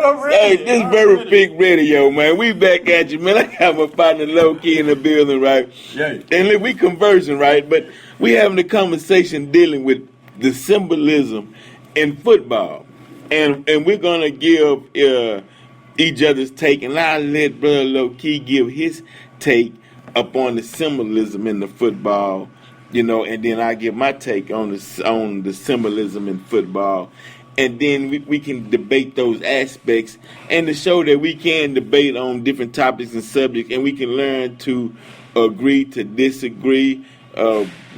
I'm ready. Hey, this very big radio, man. We back at you, man. I got my partner low key in the building, right? Yeah. And look, we conversing, right? But we having a conversation dealing with the symbolism in football, and we're gonna give each other's take, and I'll let Brother Low Key give his take upon the symbolism in the football, and then I give my take on the symbolism in football. And then we can debate those aspects, and to show that we can debate on different topics and subjects, and we can learn to agree to disagree.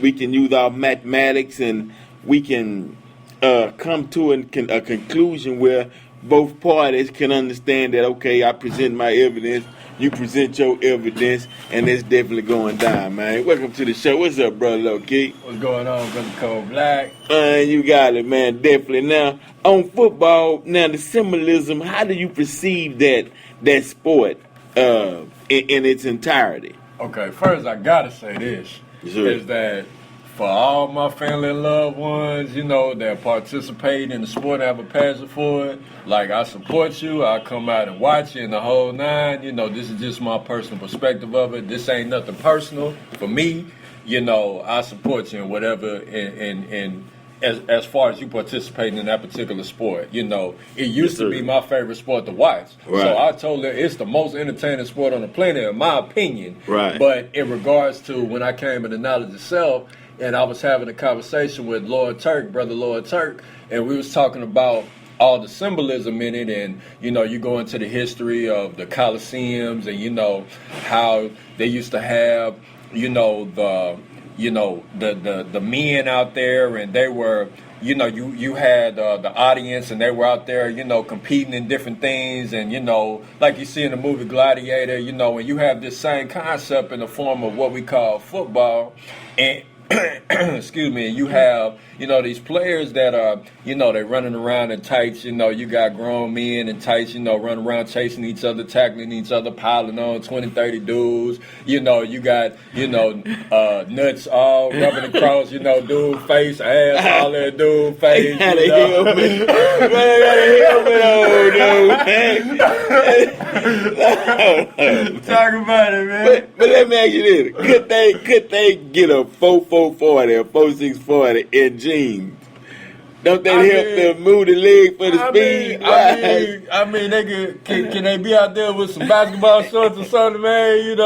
We can use our mathematics, and we can come to a conclusion where both parties can understand that, okay, I present my evidence, you present your evidence, and it's definitely going down, man. Welcome to the show. What's up, brother Low Key? What's going on, Brother Cole Black? You got it, man, definitely. Now, on football, the symbolism, how do you perceive that sport in its entirety? Okay, first I gotta say this, is that for all my family and loved ones, that participate in the sport and have a passion for it, like, I support you, I come out and watch you in the whole nine, this is just my personal perspective of it. This ain't nothing personal for me, I support you in whatever, and as far as you participating in that particular sport, it used to be my favorite sport to watch. Right. So I told her it's the most entertaining sport on the planet, in my opinion. Right. But in regards to when I came into knowledge of self, and I was having a conversation with Brother Lord Turk, and we was talking about all the symbolism in it, and you go into the history of the Colosseums, and how they used to have the men out there, and they were you had the audience, and they were out there competing in different things, and like you see in the movie Gladiator, and you have this same concept in the form of what we call football, and excuse me, you have, these players that are, they're running around in tights, you got grown men in tights, running around chasing each other, tackling each other, piling on 20, 30 dudes, you got, nuts all rubbing across, dude face, ass, all that dude face, Gotta help me. Talk about it, man. But let me ask you this. Could they get a 4.440 or 4.640 in jeans? Don't that help them move the leg for the speed? I mean, they can they be out there with some basketball shorts or something, man?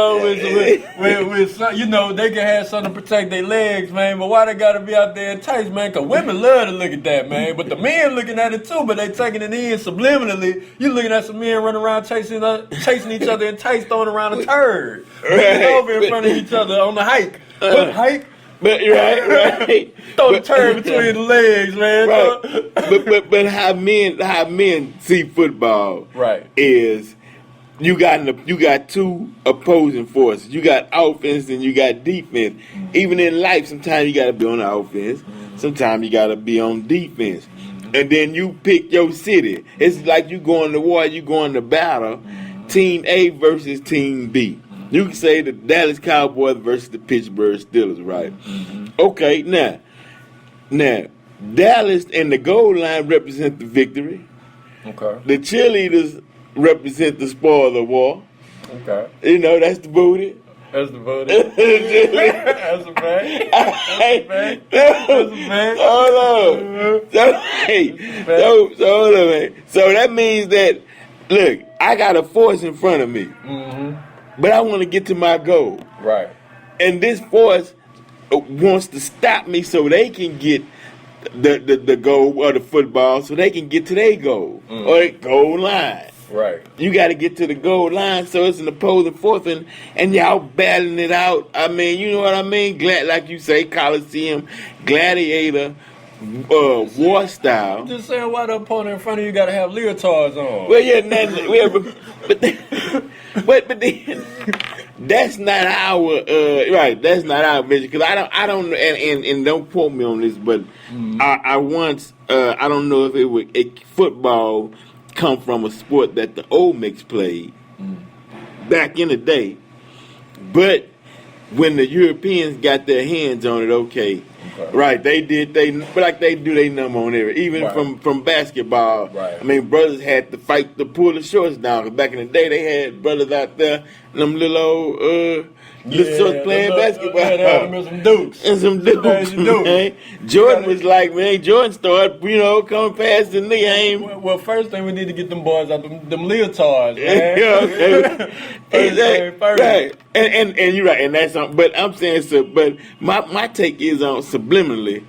With some, they can have something to protect their legs, man. But why they gotta be out there in tights, man? Because women love to look at that, man. But the men looking at it too, but they taking it in subliminally. You looking at some men running around chasing each other in tights, throwing around a turd, bending over in front of each other on the hike. What hike? But right. Throw the turd between the legs, man. Right. But how men see football, right, is you got two opposing forces. You got offense and you got defense. Mm-hmm. Even in life, sometimes you got to be on the offense. Mm-hmm. Sometimes you got to be on defense. Mm-hmm. And then you pick your city. It's like you going to war, you going to battle. Mm-hmm. Team A versus Team B. You can say the Dallas Cowboys versus the Pittsburgh Steelers, right? Mm-hmm. Okay, now, Dallas and the goal line represent the victory. Okay. The cheerleaders represent the spoil of war. Okay. That's the booty. That's the booty. That's a fact. That's a fact. Hold on. So hold on, man. So that means that, look, I got a force in front of me. Mm-hmm. But I want to get to my goal. Right. And this force wants to stop me so they can get the goal or the football, so they can get to their goal or their goal line. Right. You got to get to the goal line, so it's an opposing force, and y'all battling it out. I mean, you know what I mean? Like you say, Coliseum, Gladiator, war style. I'm just saying, why the opponent in front of you got to have leotards on? Well, but then that's not our right. That's not our vision, because I don't and don't quote me on this, but I once I don't know if it would football come from a sport that the Olmecs played back in the day, but when the Europeans got their hands on it, okay, Okay. Right, they did like they do they number on there. Even Right. from basketball. Right. I mean, brothers had to fight to pull the shorts down. 'Cause back in the day, they had brothers out there, them little old little shorts playing basketball. Yeah, they had them in some dukes. And some dudes, man. Jordan was like, man, Jordan started, coming past the knee. Well, first thing we need to get them boys out them leotards, man. Exactly. Right. And you're right, and that's something. But I'm saying so. But my take is on subliminally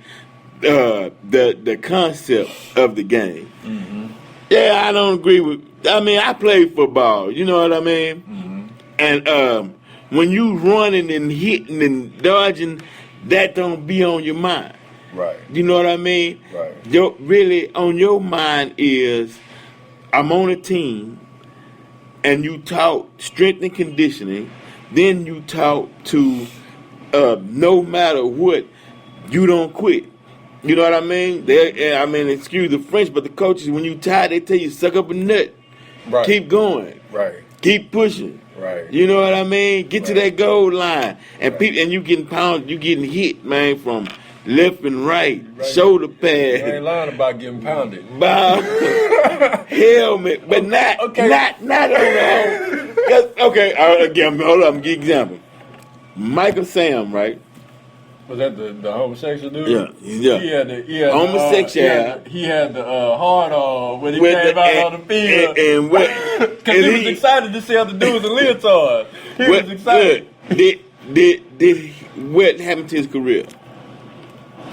the concept of the game. Mm-hmm. Yeah, I don't agree with. I mean, I played football. You know what I mean? Mm-hmm. And when you running and hitting and dodging, that don't be on your mind. Right. You know what I mean? Right. Really on your mind is, I'm on a team, and you taught strength and conditioning. Then you taught to, no matter what, you don't quit. You know what I mean? Excuse the French, but the coaches, when you tired, they tell you suck up a nut. Right. Keep going. Right. Keep pushing. Right. You know what I mean? Get to Right. that goal line, and Right. people, and you getting pounded, you getting hit, man, from left and right, Right. shoulder You pad, ain't lying about getting pounded. bow, helmet, but not on the home. Okay, again, hold on, I'm gonna give you an example. Michael Sam, right? Was that the homosexual dude? Yeah. He had the Homosexual. He had the hard on when he With came the- out on the field. And what? Because he was excited to see other dudes in leotards. He was excited. Did what happened to his career?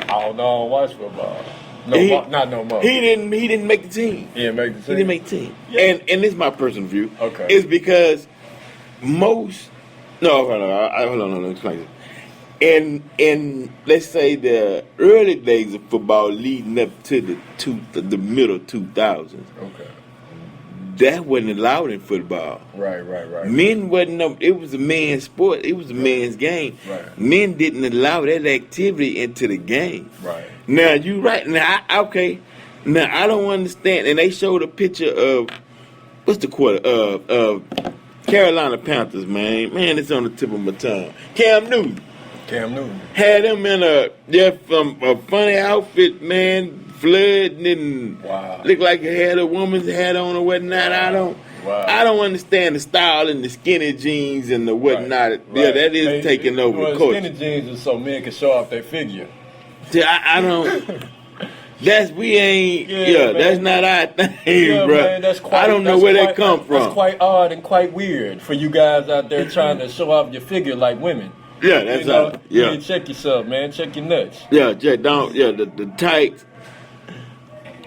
I don't know. I don't watch football. Not no more. He didn't make the team. He didn't make the He team. didn't make the team. Yeah. And this is my personal view. Okay. It's because most. No, hold on. Let me explain this. In let's say the early days of football, leading up to the middle 2000s, Okay. that wasn't allowed in football. Right. Men wasn't. It was a man's sport. It was a man's game. Right. Men didn't allow that activity into the game. Right. Now you right. Now okay. Now I don't understand. And they showed a picture of what's the quarter of Carolina Panthers. Man, it's on the tip of my tongue. Cam Newton had them in a funny outfit, man, flooding and Wow. looked like he had a woman's hat on or whatnot. Wow. I don't understand the style and the skinny jeans and the whatnot. Right. Yeah, that is taking over the culture. Skinny jeans is so men can show off their figure. See, I don't. That's man. that's not our thing, bro. Man, I don't know where that come from. That's quite odd and quite weird for you guys out there trying to show off your figure like women. Yeah, that's all. You Yeah, need to check yourself, man. Check your nuts. yeah, Jack. Don't. Yeah, the tights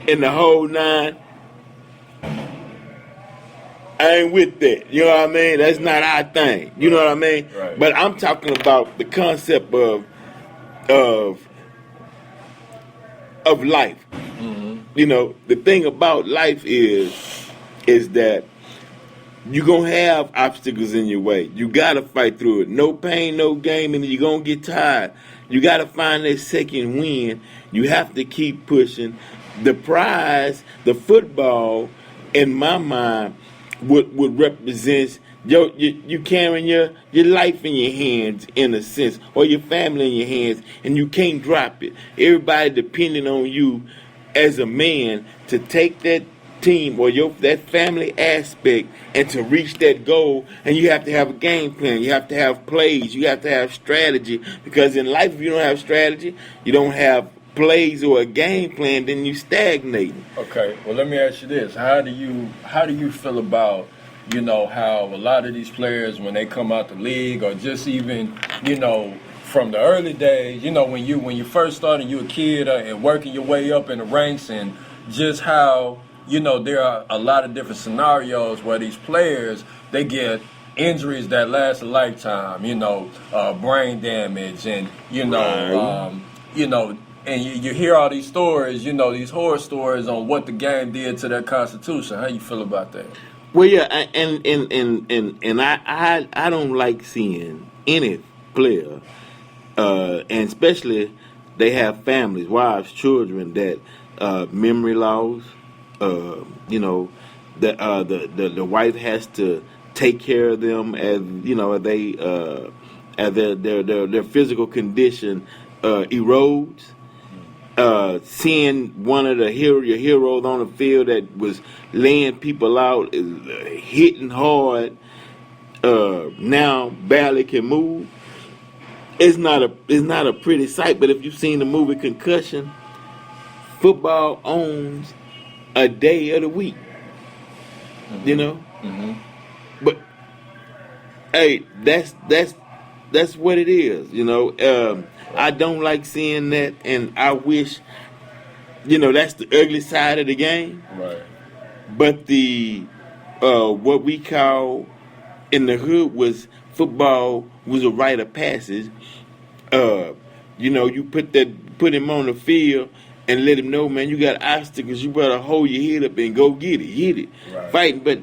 and the whole nine. I ain't with that. You know what I mean? That's not our thing. You know what I mean? Right. But I'm talking about the concept of life. Mm-hmm. You know, the thing about life is that you're going to have obstacles in your way. You got to fight through it. No pain, no gain, and you're going to get tired. You got to find that second win. You have to keep pushing. The prize, the football, in my mind, would represent you carrying your life in your hands, in a sense, or your family in your hands, and you can't drop it. Everybody depending on you as a man to take that team or that family aspect and to reach that goal. And you have to have a game plan. You have to have plays. You have to have strategy. Because in life, if you don't have strategy, you don't have plays or a game plan, then you stagnate. Okay, well let me ask you this: How do you feel about how a lot of these players when they come out the league, or just even from the early days, when you first started, you a kid and working your way up in the ranks, and just how there are a lot of different scenarios where these players they get injuries that last a lifetime, brain damage, and and you hear all these stories, these horror stories on what the game did to their constitution. How you feel about that? Well, yeah, and I don't like seeing any player, and especially they have families, wives, children that memory loss. The wife has to take care of them as they as their physical condition erodes. Seeing one of your heroes on the field that was laying people out, hitting hard, now barely can move. It's not a pretty sight. But if you've seen the movie Concussion, football owns a day of the week. Mm-hmm. You know, mm-hmm. but hey, that's what it is. You know, I don't like seeing that, and I wish, you know, that's the ugly side of the game. Right. But the what we call in the hood was football was a rite of passage. You know, you put him on the field and let him know, man, you got obstacles. You better hold your head up and go get it, hit it, right. fight. But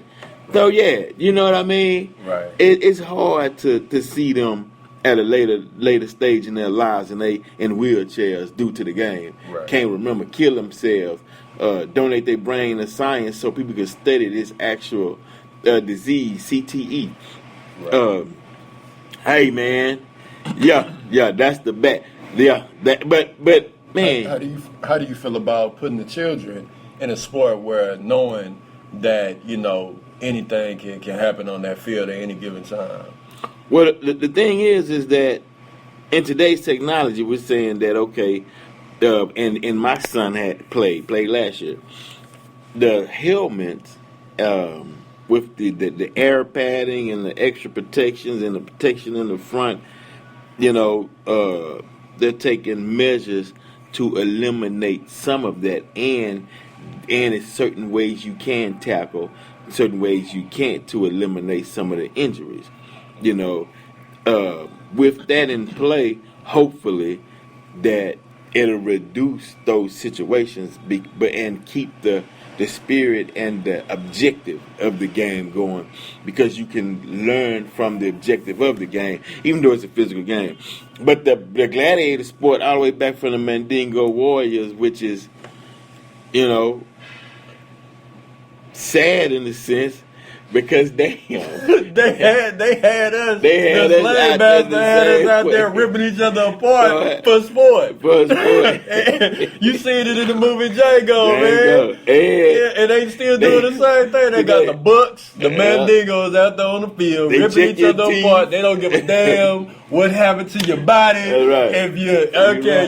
so yeah, you know what I mean. Right. It's hard to see them at a later stage in their lives, and they in wheelchairs due to the game. Right. Can't remember, kill themselves, donate their brain to science so people can study this actual disease, CTE. Right. Hey man, yeah, that's the bet. Yeah, but man, how do you feel about putting the children in a sport where knowing that, you know, anything can happen on that field at any given time? Well, the thing is that in today's technology, we're saying that okay, and my son had played last year. The helmets with the air padding and the extra protections and the protection in the front, you know, they're taking measures to eliminate some of that, and in certain ways you can tackle, certain ways you can't, to eliminate some of the injuries. You know, with that in play, hopefully that it'll reduce those situations, and keep the spirit and the objective of the game going, because you can learn from the objective of the game, even though it's a physical game. But the gladiator sport, all the way back from the Mandingo Warriors, which is, you know, sad in a sense, because they had us. They had us out there ripping each other apart for sport. You seen it in the movie Django, man. And they still doing the same thing. They got the Bucks, the Mandingos out there on the field, ripping each other apart. They don't give a damn what happened to your body. Right. If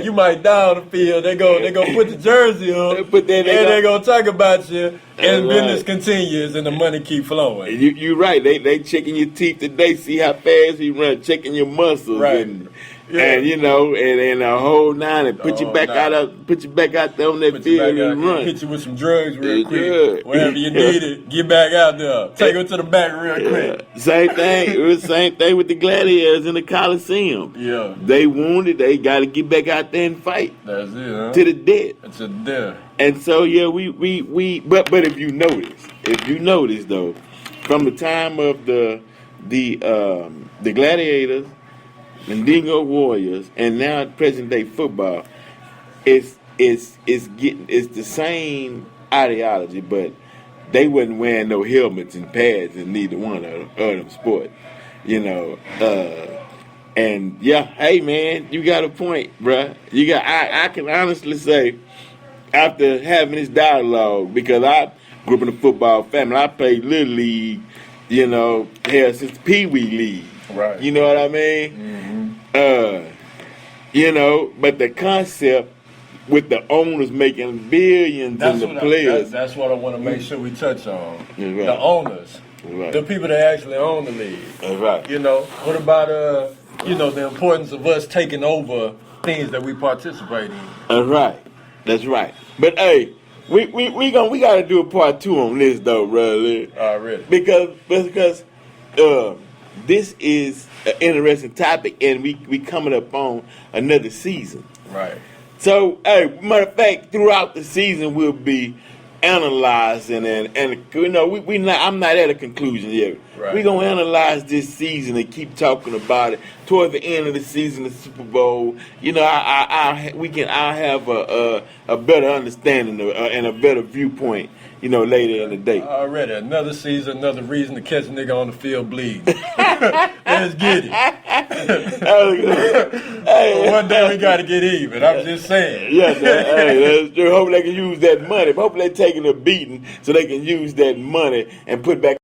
you might die on the field. They go put the jersey on, and they gonna talk about you. And business continues, and the money keep flowing. You're right. They checking your teeth today, see how fast you run, checking your muscles, right. And you know, and a whole nine, and put you back out there on that field and run. Hit you with some drugs real quick. Whatever you needed, get back out there. Take them to the back real quick. Same thing. It was the same thing with the gladiators in the Coliseum. Yeah. They wounded. They got to get back out there and fight. That's it, huh? To the death. To the death. And so yeah, but if you notice though, from the time of the gladiators, Mandingo Warriors, and now present day football, it's the same ideology, but they wasn't wearing no helmets and pads in neither one of them sports, you know. And yeah, hey man, you got a point, bruh. I can honestly say, after having this dialogue, because I grew up in a football family, I played Little League, you know, since the Pee Wee League. Right. You know what I mean? Mm-hmm. You know, but the concept with the owners making billions and the players. That's what I want to make sure we touch on. Right. The owners. Right. The people that actually own the league. That's right. You know, what about, the importance of us taking over things that we participate in? That's right. But hey, we gotta do a part 2 on this though, brother. Already. Because this is an interesting topic, and we coming up on another season. Right. So, hey, matter of fact, throughout the season we'll be analyzing and you know I'm not at a conclusion yet. Right. We're gonna analyze this season and keep talking about it. Toward the end of the season, the Super Bowl, you know, I'll have a better understanding and a better viewpoint, later in the day. Already, another season, another reason to catch a nigga on the field bleeding. Let's get it. One day we got to get even. I'm just saying. Yes, that's true. Hope they can use that money. Hope they're taking a beating so they can use that money and put back